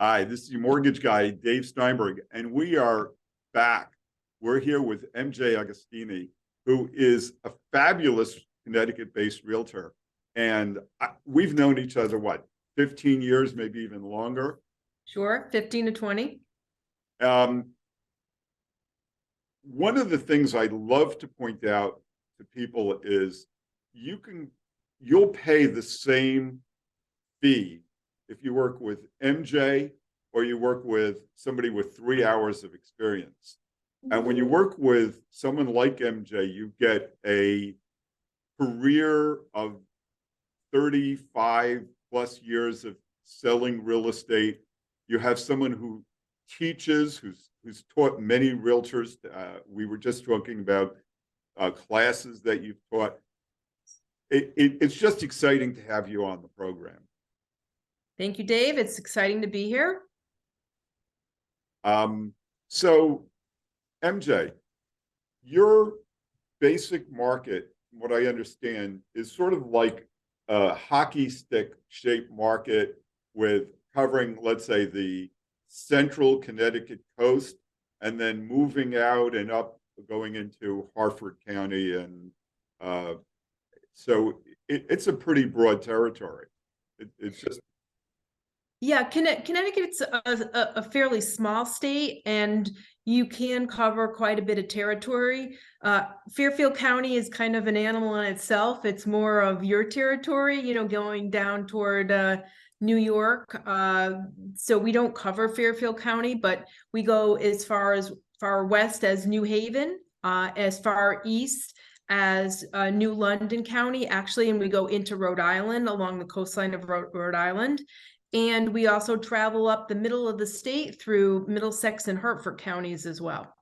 Hi, this is your mortgage guy, Dave Steinberg, and we are back. We're here with MJ Agostini, who is a fabulous Connecticut-based realtor. And we've known each other, what, 15 years, maybe even longer? Sure, 15 to 20. Um, One of the things I love to point out to people is you'll pay the same fee if you work with MJ or you work with somebody with 3 hours of experience. And when you work with someone like MJ, you get a career of 35 plus years of selling real estate. You have someone who teaches, who's taught many realtors. We were just talking about classes that you've taught. It's just exciting to have you on the program. Thank you, Dave. It's exciting to be here. So, MJ, your basic market, what I understand, is sort of like a hockey stick shaped market with covering, let's say, the central Connecticut coast, and then moving out and up, going into Hartford County. And so it's a pretty broad territory. It's just. Yeah, Connecticut's a fairly small state, and you can cover quite a bit of territory. Fairfield County is kind of an animal in itself. It's more of your territory, going down toward New York. So we don't cover Fairfield County, but we go as far west as New Haven, as far east as New London County, actually, and we go into Rhode Island along the coastline of Rhode Island. And we also travel up the middle of the state through Middlesex and Hartford counties as well.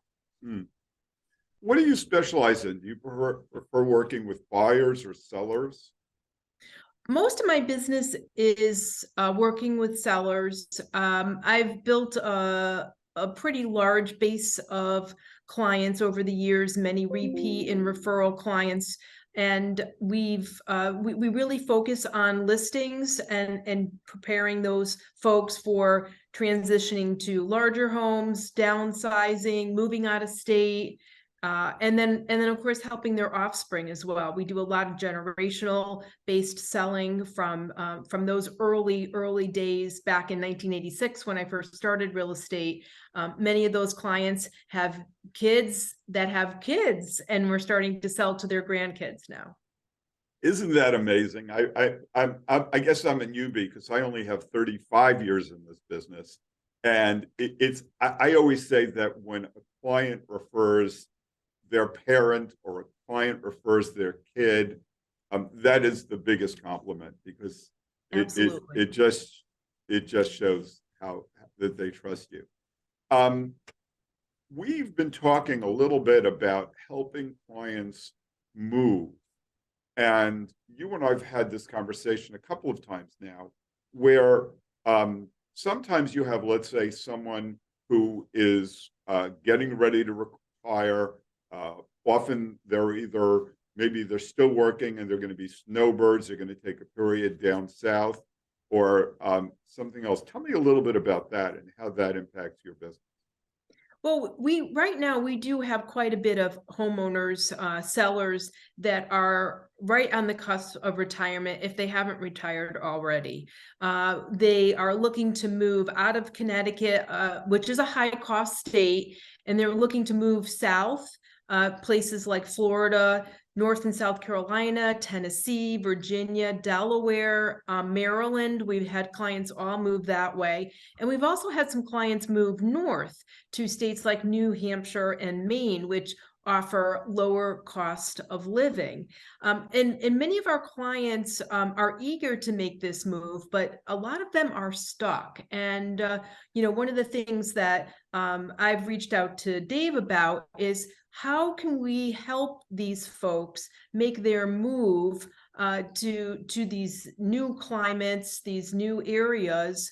What do you specialize in? Do you prefer working with buyers or sellers? Most of my business is working with sellers. I've built a pretty large base of clients over the years, many repeat and referral clients. And we really focus on listings and preparing those folks for transitioning to larger homes, downsizing, moving out of state, and then of course helping their offspring as well. We do a lot of generational based selling from those early days back in 1986 when I first started real estate. Many of those clients have kids that have kids, and we're starting to sell to their grandkids now. Isn't that amazing? I guess I'm a newbie because I only have 35 years in this business, and I always say that when a client refers their parent or a client refers their kid, that is the biggest compliment, because it just shows how that they trust you. We've been talking a little bit about helping clients move. And you and I've had this conversation a couple of times now, where sometimes you have, let's say, someone who is getting ready to retire. Often maybe they're still working and they're going to be snowbirds. They're going to take a period down south or something else. Tell me a little bit about that and how that impacts your business. Well, right now we do have quite a bit of homeowners, sellers that are right on the cusp of retirement if they haven't retired already. They are looking to move out of Connecticut, which is a high cost state, and they're looking to move south, places like Florida, North and South Carolina, Tennessee, Virginia, Delaware, Maryland. We've had clients all move that way. And we've also had some clients move north to states like New Hampshire and Maine, which offer lower cost of living. And many of our clients are eager to make this move, but a lot of them are stuck. And, one of the things that I've reached out to Dave about is how can we help these folks make their move to these new climates, these new areas,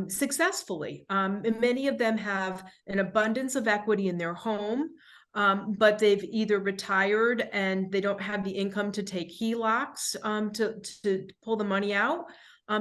successfully. And many of them have an abundance of equity in their home, but they've either retired and they don't have the income to take HELOCs to pull the money out,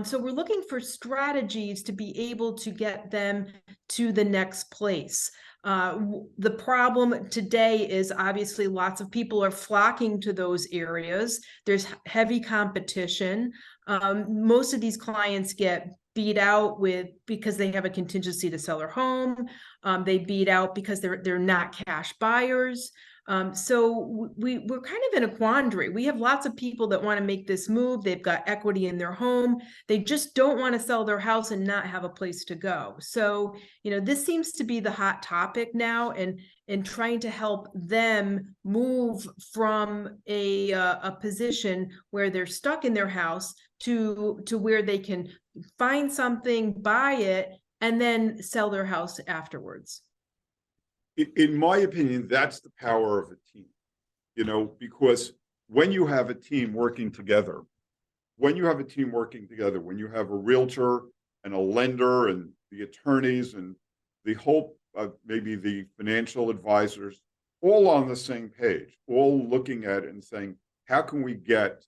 So we're looking for strategies to be able to get them to the next place. The problem today is obviously lots of people are flocking to those areas. There's heavy competition. Most of these clients get beat out because they have a contingency to sell their home. They beat out because they're not cash buyers. So we're kind of in a quandary. We have lots of people that want to make this move. They've got equity in their home. They just don't want to sell their house and not have a place to go. So, this seems to be the hot topic now, and trying to help them move from a position where they're stuck in their house to where they can find something, buy it, and then sell their house afterwards. In my opinion, that's the power of a team, because when you have a team working together, when you have a realtor and a lender and the attorneys and the whole, maybe the financial advisors, all on the same page, all looking at it and saying, how can we get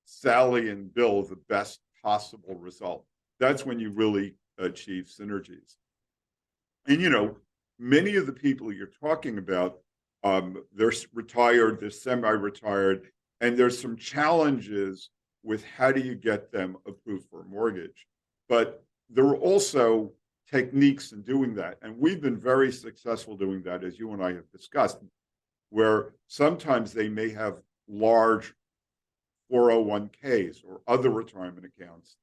Sally and Bill the best possible result? That's when you really achieve synergies. And, many of the people you're talking about, they're retired, they're semi-retired, and there's some challenges with how do you get them approved for a mortgage. But there are also techniques in doing that. And we've been very successful doing that, as you and I have discussed, where sometimes they may have large 401ks or other retirement accounts.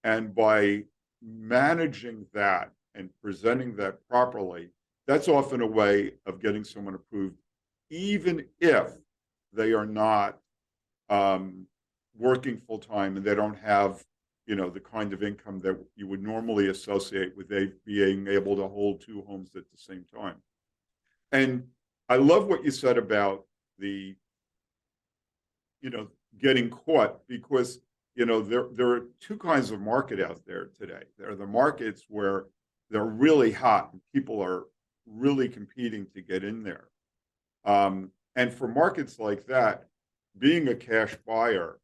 And by managing that and presenting that properly, that's often a way of getting someone approved, even if they are not working full time and they don't have, the kind of income that you would normally associate with being able to hold two homes at the same time. And I love what you said about the, getting caught, because, there are two kinds of market out there today. There are the markets where they're really hot and people are really competing to get in there. And for markets like that, being a cash buyer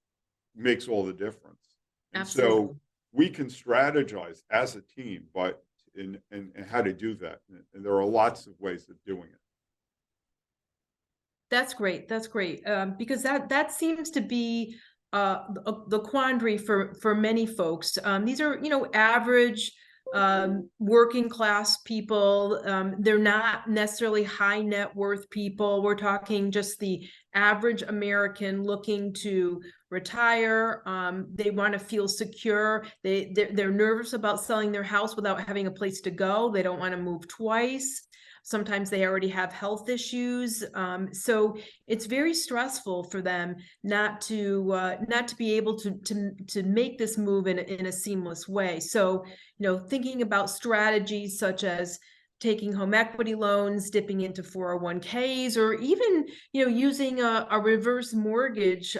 makes all the difference. And Absolutely. so we can strategize as a team, but in how to do that. And there are lots of ways of doing it. That's great. That's great. Because that seems to be the quandary for many folks. These are, average working class people. They're not necessarily high net worth people. We're talking just the average American looking to retire. They want to feel secure. They're nervous about selling their house without having a place to go. They don't want to move twice. Sometimes they already have health issues. So it's very stressful for them not to be able to make this move in a seamless way. So, thinking about strategies such as taking home equity loans, dipping into 401ks, or even, using a reverse mortgage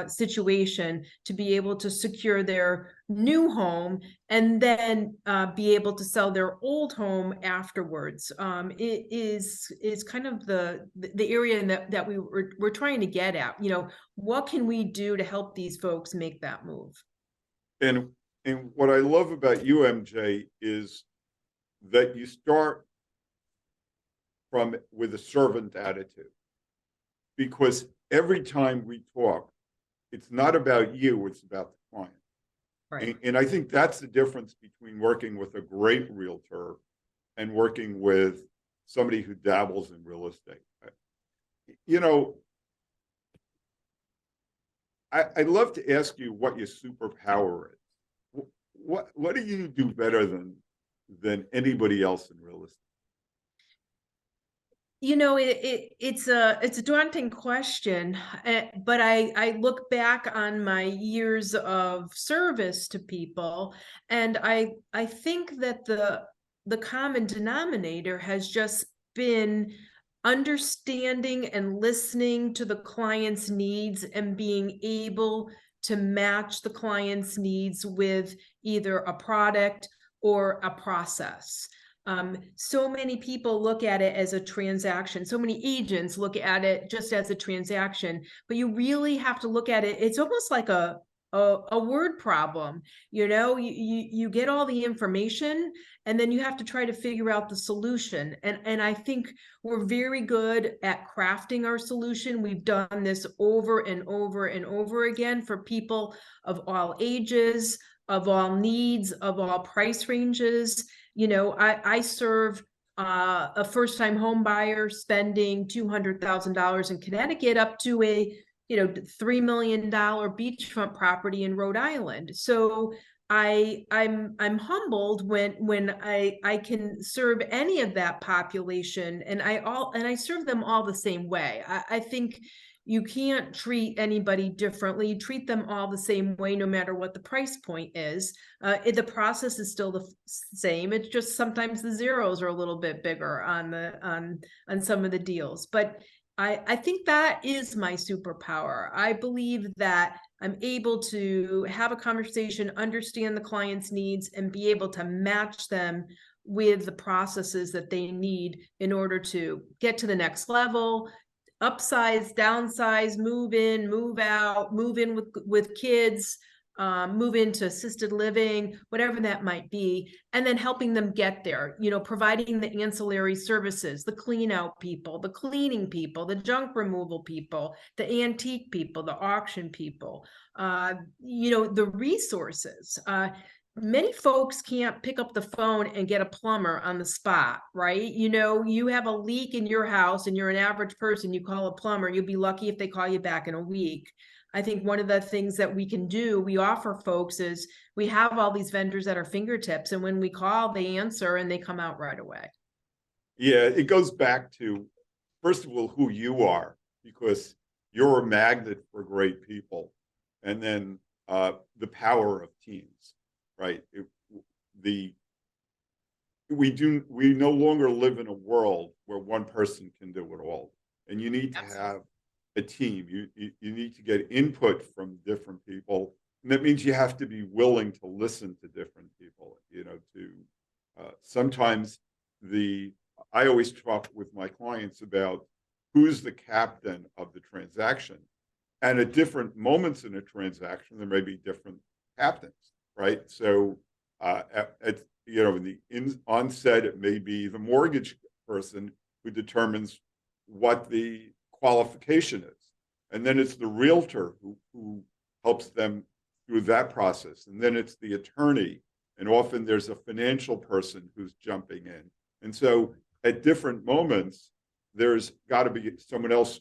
situation to be able to secure their new home and then be able to sell their old home afterwards. It is kind of the area that we're trying to get at. What can we do to help these folks make that move? And what I love about you, MJ, is that you start with a servant attitude, because every time we talk, it's not about you, it's about the client. Right. And I think that's the difference between working with a great realtor and working with somebody who dabbles in real estate. I'd love to ask you what your superpower is. What do you do better than anybody else in real estate? It's a daunting question, but I look back on my years of service to people, and I think that the common denominator has just been understanding and listening to the client's needs and being able to match the client's needs with either a product or a process. So many people look at it as a transaction. So many agents look at it just as a transaction, but you really have to look at it. It's almost like a a word problem. You get all the information, and then you have to try to figure out the solution. And I think we're very good at crafting our solution. We've done this over and over and over again for people of all ages, of all needs, of all price ranges. I serve a first-time home buyer spending $200,000 in Connecticut up to a $3 million beachfront property in Rhode Island. So I'm humbled when I can serve any of that population, and I serve them all the same way. I think you can't treat anybody differently. You treat them all the same way, no matter what the price point is. The process is still the same. It's just sometimes the zeros are a little bit bigger on some of the deals. But I think that is my superpower. I believe that I'm able to have a conversation, understand the client's needs, and be able to match them with the processes that they need in order to get to the next level, upsize, downsize, move in, move out, move in with kids, move into assisted living, whatever that might be, and then helping them get there, providing the ancillary services, the clean out people, the cleaning people, the junk removal people, the antique people, the auction people, the resources. Many folks can't pick up the phone and get a plumber on the spot, right? You have a leak in your house and you're an average person, you call a plumber, you'll be lucky if they call you back in a week. I think one of the things that we can do, we offer folks, is we have all these vendors at our fingertips, and when we call, they answer and they come out right away. Yeah, it goes back to, first of all, who you are, because you're a magnet for great people. And then the power of teams, right? We no longer live in a world where one person can do it all. And you need to have a team. You need to get input from different people, and that means you have to be willing to listen to different people. Sometimes I always talk with my clients about who's the captain of the transaction, and at different moments in a transaction there may be different captains, right? So in the onset, it may be the mortgage person who determines what the qualification is, and then it's the realtor who helps them through that process, and then it's the attorney, and often there's a financial person who's jumping in. And so at different moments there's got to be someone else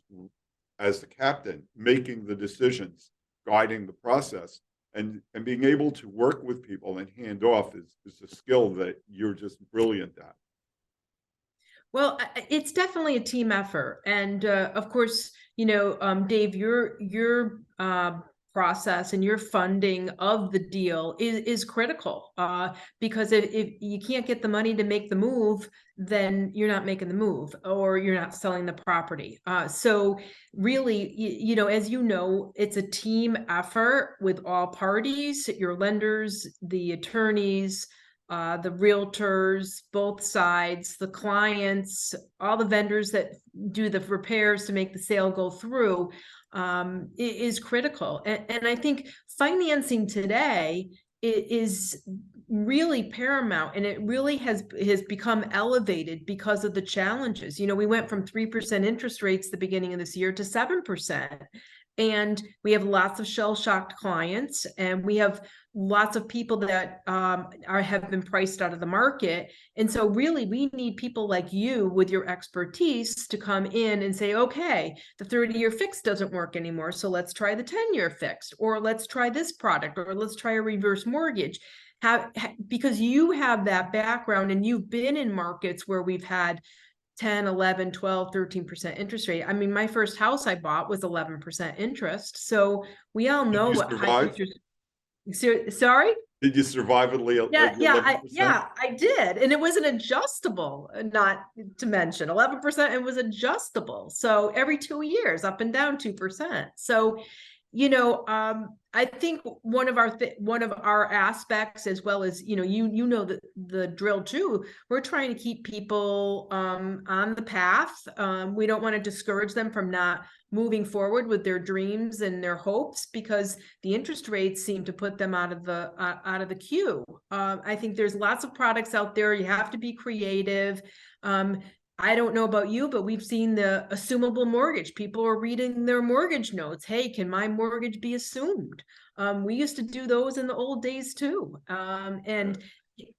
as the captain making the decisions, guiding the process, and being able to work with people and hand off is a skill that you're just brilliant at. Well, it's definitely a team effort. And of course, Dave, your process and your funding of the deal is critical, because if you can't get the money to make the move, then you're not making the move, or you're not selling the property. So really, as it's a team effort with all parties, your lenders, the attorneys, the realtors, both sides, the clients, all the vendors that do the repairs to make the sale go through, is critical. And I think financing today is really paramount, and it really has become elevated because of the challenges. We went from 3% interest rates the beginning of this year to 7%. And we have lots of shell-shocked clients, and we have lots of people that have been priced out of the market. And so really we need people like you with your expertise to come in and say, okay, the 30-year fix doesn't work anymore, so let's try the 10-year fix, or let's try this product, or let's try a reverse mortgage. Because you have that background and you've been in markets where we've had 10, 11, 12, 13% interest rate. I mean, my first house I bought was 11% interest. So we all know what high interest. Sorry? Did you survive at least? Yeah, I did. And it was an adjustable, not to mention 11%, it was adjustable. So every 2 years, up and down 2%. So, I think one of our aspects, as well as, you know the drill too. We're trying to keep people on the path. We don't want to discourage them from not moving forward with their dreams and their hopes, because the interest rates seem to put them out of the queue. I think there's lots of products out there. You have to be creative. I don't know about you, but we've seen the assumable mortgage. People are reading their mortgage notes. Hey, can my mortgage be assumed? We used to do those in the old days too. And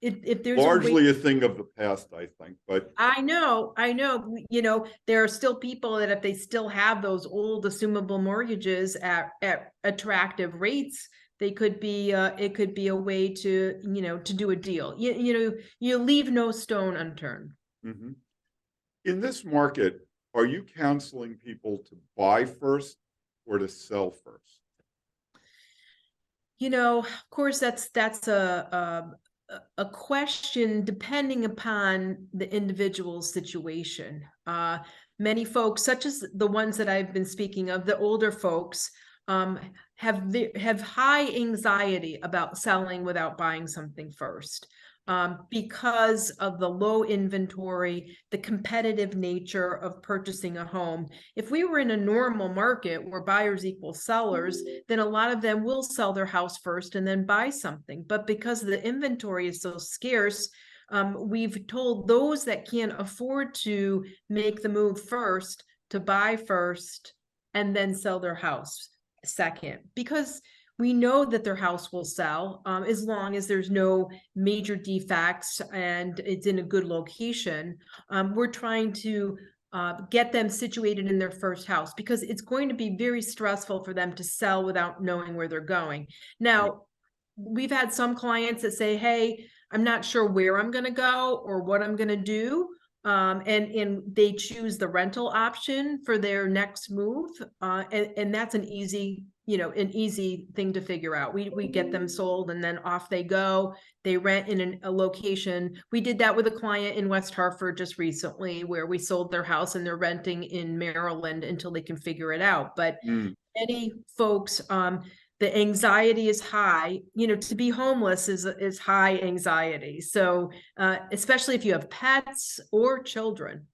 if there's a way, Largely a thing of the past, I think, but I know, there are still people that if they still have those old assumable mortgages at attractive rates, they could be, it could be a way to, to do a deal. You leave no stone unturned. mhm. In this market, are you counseling people to buy first or to sell first? Of course, that's a question depending upon the individual's situation. Many folks, such as the ones that I've been speaking of, the older folks, have high anxiety about selling without buying something first. Because of the low inventory, the competitive nature of purchasing a home. If we were in a normal market where buyers equal sellers, then a lot of them will sell their house first and then buy something. But because the inventory is so scarce, we've told those that can't afford to make the move first to buy first and then sell their house second, because we know that their house will sell as long as there's no major defects and it's in a good location. We're trying to get them situated in their first house, because it's going to be very stressful for them to sell without knowing where they're going. Now, we've had some clients that say, hey, I'm not sure where I'm going to go or what I'm going to do. And they choose the rental option for their next move. And that's an easy thing to figure out. We get them sold and then off they go. They rent in a location. We did that with a client in West Hartford just recently, where we sold their house and they're renting in Maryland until they can figure it out. But many folks, the anxiety is high. To be homeless is high anxiety. So especially if you have pets or children.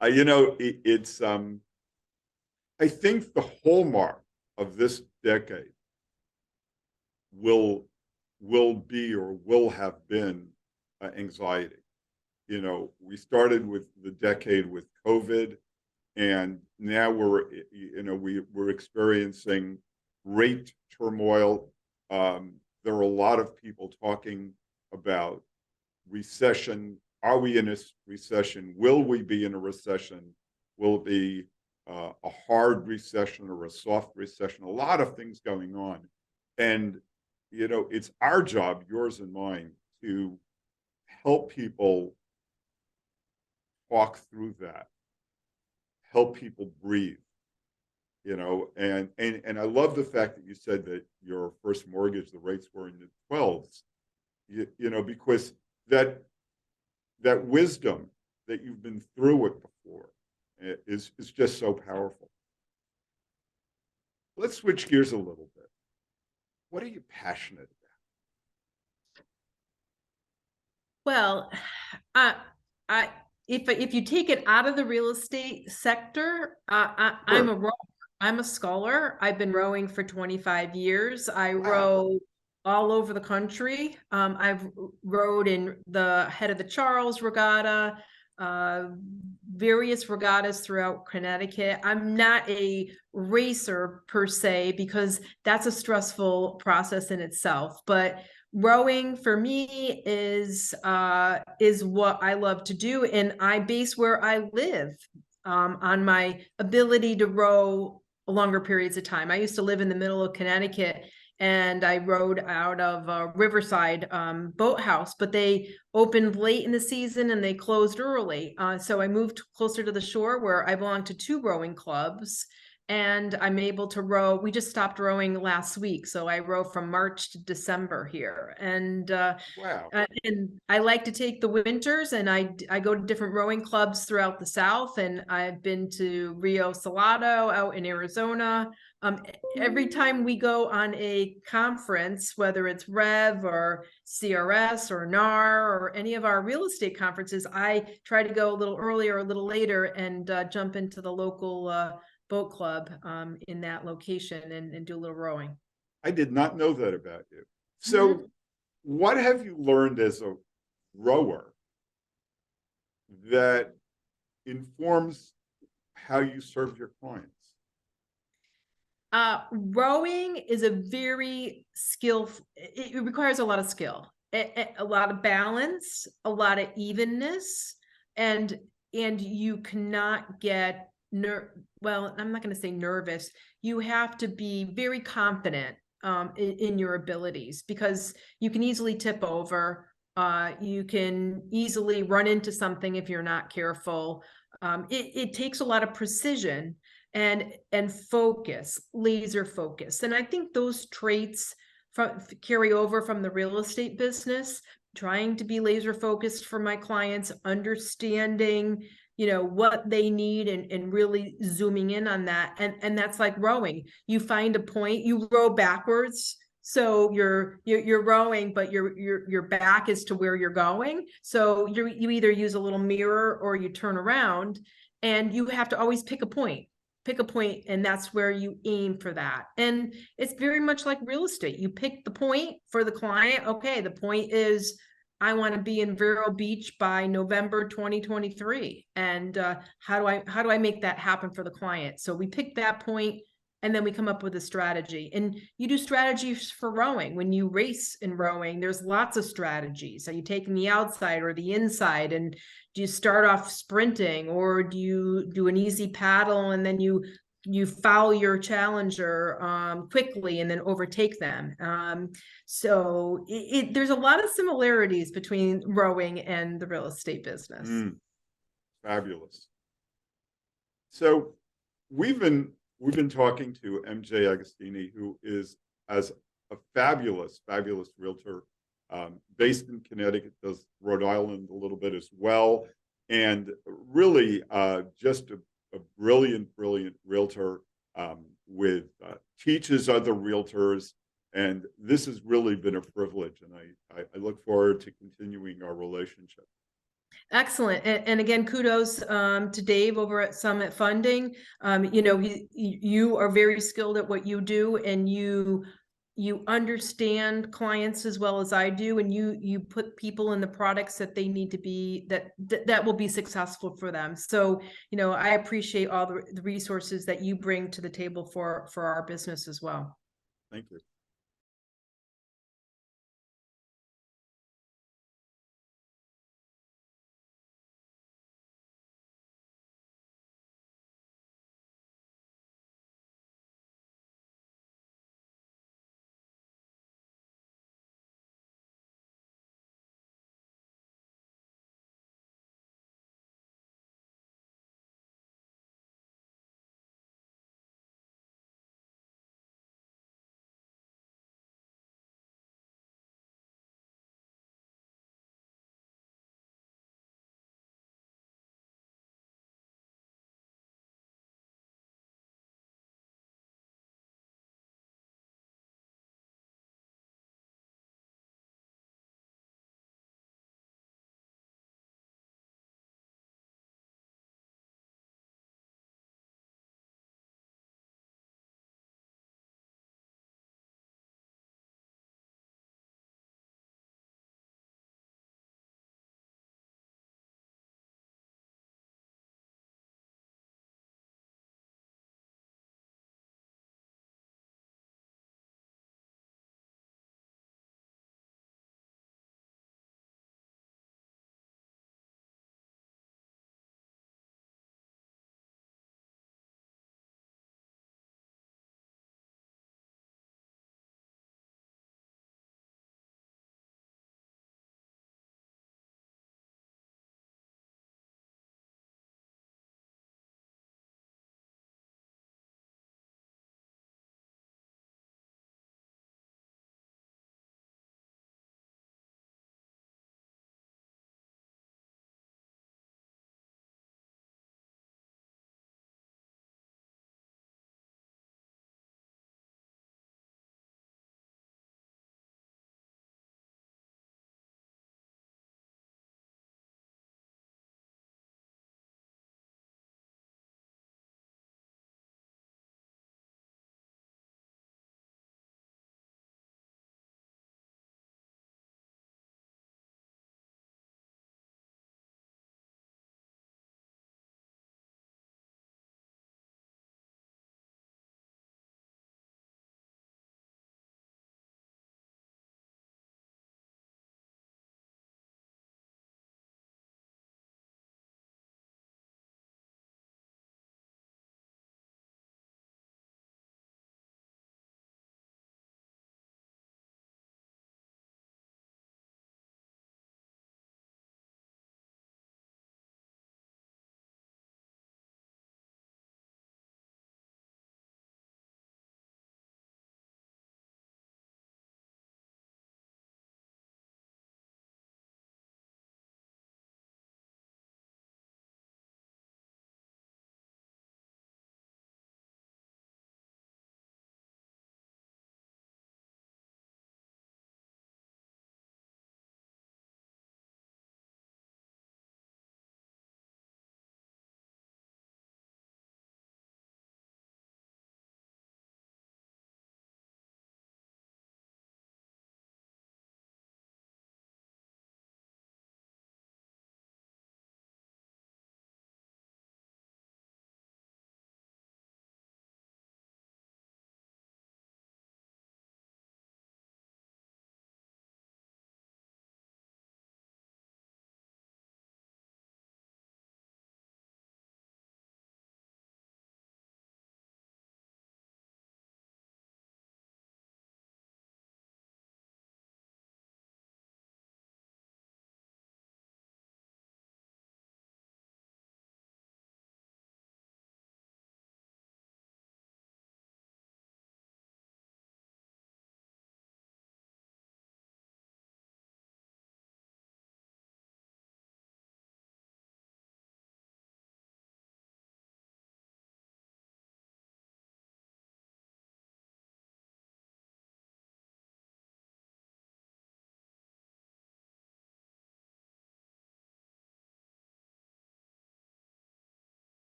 It's I think the hallmark of this decade will be or will have been anxiety. We started with the decade with COVID, and now we're experiencing rate turmoil. There are a lot of people talking about recession. Are we in a recession? Will we be in a recession? Will it be a hard recession or a soft recession? A lot of things going on. And, it's our job, yours and mine, to help people walk through that, help people breathe, and I love the fact that you said that your first mortgage, the rates were in the 12s, because that wisdom that you've been through it before is just so powerful. Let's switch gears a little bit. What are you passionate about? Well, if you take it out of the real estate sector, I'm a rower. I'm a sculler. I've been rowing for 25 years. I row all over the country. I've rowed in the Head of the Charles Regatta, various regattas throughout Connecticut. I'm not a racer per se, because that's a stressful process in itself, but rowing for me is what I love to do, and I base where I live on my ability to row longer periods of time. I used to live in the middle of Connecticut, and I rowed out of Riverside boathouse, but they opened late in the season and they closed early. So I moved closer to the shore, where I belong to 2 rowing clubs, and I'm able to row. We just stopped rowing last week, so I row from March to December here. And and I like to take the winters, and I go to different rowing clubs throughout the South, and I've been to Rio Salado out in Arizona. Every time we go on a conference, whether it's Rev or CRS or NAR or any of our real estate conferences, I try to go a little earlier, a little later, and jump into the local boat club in that location and do a little rowing. I did not know that about you. So what have you learned as a rower that informs how you serve your clients? Rowing is a very it requires a lot of skill, a lot of balance, a lot of evenness, and you cannot get well, I'm not going to say nervous. You have to be very confident in your abilities, because you can easily tip over. You can easily run into something if you're not careful. It takes a lot of precision and focus, laser focus. And I think those traits carry over from the real estate business, trying to be laser focused for my clients, understanding, you know, what they need and really zooming in on that. And that's like rowing. You find a point, you row backwards. So you're rowing, but your back is to where you're going. So you either use a little mirror or you turn around, and you have to always pick a point, and that's where you aim for that. And it's very much like real estate. You pick the point for the client. Okay, the point is I want to be in Vero Beach by November 2023. And how do I make that happen for the client? So we pick that point, and then we come up with a strategy. And you do strategies for rowing. When you race in rowing, there's lots of strategies. Are you taking the outside or the inside? And do you start off sprinting, or do you do an easy paddle and then you foul your challenger quickly and then overtake them? So there's a lot of similarities between rowing and the real estate business. Fabulous. So we've been talking to MJ Agostini, who is as a fabulous realtor, based in Connecticut, does Rhode Island a little bit as well, and really just a brilliant realtor, with teaches other realtors, and this has really been a privilege, and I look forward to continuing our relationship. Excellent. And again, kudos to Dave over at Summit Funding. You know, you are very skilled at what you do, and you understand clients as well as I do, and you put people in the products that they need to be, that will be successful for them. So, you know, I appreciate all the resources that you bring to the table for our business as well. Thank you.